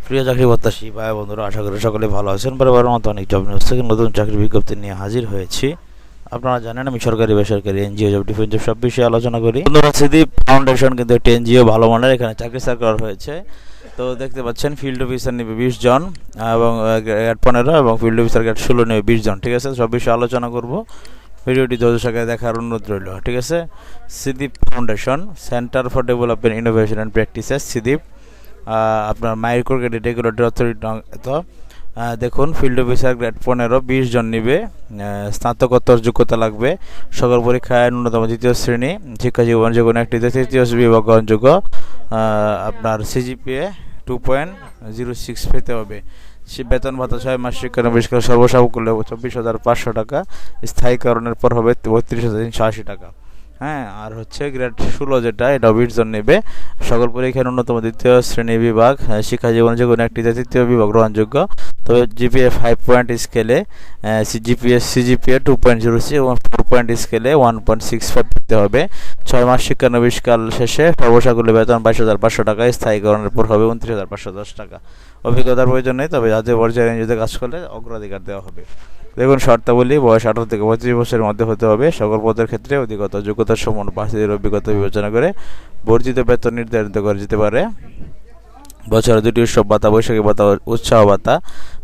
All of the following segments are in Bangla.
প্রিয় চাকরি প্রত্যাশী ভাই বন্ধুরা, আশা করি সকলে ভালো আছেন। পরিবারের মতো অনেক জব নিউজ থেকে নতুন চাকরির বিজ্ঞপ্তি নিয়ে হাজির হয়েছি। আপনারা জানেন আমি সরকারি বেসরকারি এনজিও জব ডিফেন্স জব সব বিষয়ে আলোচনা করি। বন্ধুরা, সিদ্বীপ ফাউন্ডেশন কিন্তু একটি এনজিও, ভালো মানের এখানে চাকরি সার্কুলার হয়েছে। তো দেখতে পাচ্ছেন ফিল্ড অফিসার নেবে 20 জন এবং গ্রেড 15 এবং ফিল্ড অফিসার গ্রেড 16 নেবে 20 জন। ঠিক আছে, সব বিষয়ে আলোচনা করব। ভিডিওটি ধৈর্য সহকারে দেখার অনুরোধ রইল। ঠিক আছে, CDIP foundation centre for development innovation and practices CDIP, আপনার মাইক্রো ক্রেডিট রেগুলেটরি অথরিটি। তো দেখুন, ফিল্ড অফিসার গ্রেড 15 20 জন নিবে। স্নাতকোত্তর যোগ্যতা লাগবে। সকল পরীক্ষায় ন্যূনতম দ্বিতীয় শ্রেণী, শিক্ষা জীবন যে কোনো একটিতে তৃতীয় বিভাগ গ্রহণযোগ্য। আপনার সিজিপিএ 2.06 পেতে হবে। বেতন ভাতা 6 মাস শিক্ষানবিষ্কার সর্বসাকুল্যে 24,500 টাকা। স্থায়ীকরণের পর হবে 32,380 টাকা। হ্যাঁ, আর হচ্ছে গ্রেড 16 যেটা, এটা 20 জন নেবে। সকল পরীক্ষায় ন্যূনতম দ্বিতীয় শ্রেণী বিভাগ, শিক্ষা জীবন যে কোনো একটিতে তৃতীয় বিভাগ গ্রহণযোগ্য। তবে জিপিএ 5 পয়েন্ট স্কেলে সিজিপিএ 2.06 এবং 4 পয়েন্ট স্কেলে 1.65 পেতে হবে। 6 মাস শিক্ষানবিষ্কার শেষে সর্বসাকুল্যে বেতন 22,500 টাকা। স্থায়ীকরণের পর হবে 29,510 টাকা। অভিজ্ঞতার প্রয়োজন নেই, তবে জাতীয় পর্যায়ে এনজিওতে কাজ করলে অগ্রাধিকার দেওয়া হবে। দেখুন, শর্তাবলী: বয়স 18 থেকে 35 বছরের মধ্যে হতে হবে। সকল পদের ক্ষেত্রে অধিকতর যোগ্যতার সম্পন্ন প্রার্থীদের অভিজ্ঞতা বিবেচনা করে বর্ধিত বেতন নির্ধারিত করা যেতে পারে। বছরে 2টি উৎসব ভাতা, বৈশাখী ভাতা, উৎসাহ ভাতা,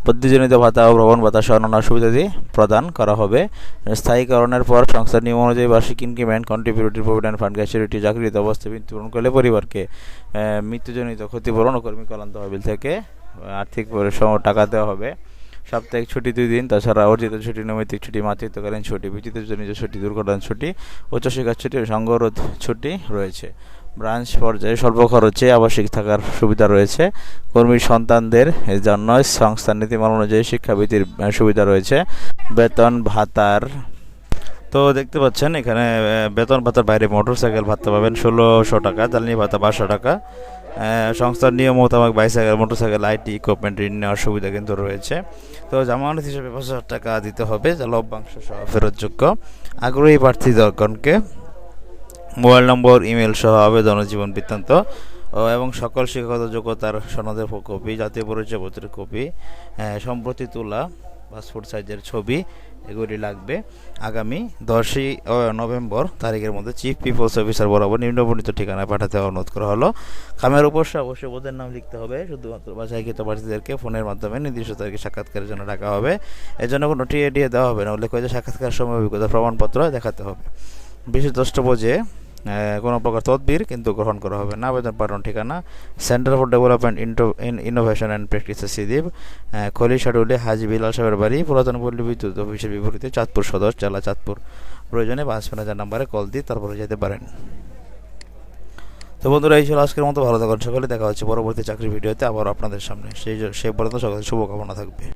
বুদ্ধিজনিত ভাতা ও ভ্রমণ ভাতা সহ অন্যান্য সুবিধাদি প্রদান করা হবে। স্থায়ীকরণের পর সংস্থার নিয়ম অনুযায়ী বার্ষিক increment, contributory provident fund, gratuity, চাকরিরত অবস্থায় মৃত্যুবরণ করলে পরিবারকে মৃত্যুজনিত ক্ষতিপূরণ ও কর্মী কল্যাণ তহবিল থেকে আর্থিক টাকা দেওয়া হবে। সাপ্তাহিক ছুটি 2 দিন, তাছাড়া অর্জিত ছুটি, নৈমিত্তিক ছুটি, মাতৃত্বকালীন ছুটি, বিচিত্রজনিত ছুটি, দুর্ঘটনা ছুটি, উচ্চশিক্ষার ছুটি ও সংঘরোধ ছুটি রয়েছে। ব্রাঞ্চ পর্যায়ে স্বল্প খরচে আবাসিক থাকার সুবিধা রয়েছে। কর্মীর সন্তানদের জন্য সংস্থার নীতিমালা অনুযায়ী শিক্ষাবৃত্তির সুবিধা রয়েছে। বেতন ভাতার তো দেখতে পাচ্ছেন এখানে বেতন ভাতার বাইরে মোটরসাইকেল ভাতা পাবেন 1,600 টাকা, জ্বালানি ভাতা 500 টাকা। সংস্থার নিয়ম মোতাবেক বাইসাইকেল, মোটরসাইকেল, আইটি ইকুইপমেন্ট ঋণ নেওয়ার সুবিধা কিন্তু রয়েছে। তো জামানত হিসেবে 5,000 টাকা দিতে হবে, যা লভ্যাংশ সহ ফেরতযোগ্য। আগ্রহী প্রার্থীগণকে মোবাইল নম্বর, ইমেল সহ আবেদন ও জীবন বৃত্তান্ত এবং সকল শিক্ষাগত যোগ্যতার সনদের কপি, জাতীয় পরিচয়পত্রের কপি, সম্প্রতি তোলা পাসপোর্ট সাইজের ছবি, এগুলি লাগবে। আগামী 10ই নভেম্বর তারিখের মধ্যে চিফ পিপলস অফিসার বরাবর নিম্নবর্ণিত ঠিকানায় পাঠাতে অনুরোধ করা হলো। খামের উপর অবশ্যই ওদের নাম লিখতে হবে। শুধুমাত্র বাছাইকৃত প্রার্থীদেরকে ফোনের মাধ্যমে নির্দিষ্ট তারিখে সাক্ষাৎকারের জন্য ডাকা হবে। এর জন্য কোনো টিএডিএ দেওয়া হবে না। উল্লেখ করে সাক্ষাৎকারের সময় অভিজ্ঞতা প্রমাণপত্র দেখাতে হবে। বিশেষ দ্রষ্টব্য যে কোনো প্রকার তদবির কিন্তু গ্রহণ করা হবে না। আবেদন পাঠানোর ঠিকানা: centre for development innovation and practices CDIP, খলি শাডুলে হাজি বিলাল সাহেবের বাড়ি, পুরাতন পল্লী বিদ্যুৎ অফিসের বিপরীতে, চাঁদপুর সদর, জেলা চাঁদপুর। প্রয়োজনে 5 ম্যানেজার নাম্বারে কল দিয়ে তারপরে যেতে পারেন। তো বন্ধুরা, এই ছিল আজকের মতো। ভালো থাকুন সকলে, দেখা হচ্ছে পরবর্তী চাকরির ভিডিওতে আবার আপনাদের সামনে। সেই পর্যন্ত সকলের শুভকামনা থাকবে।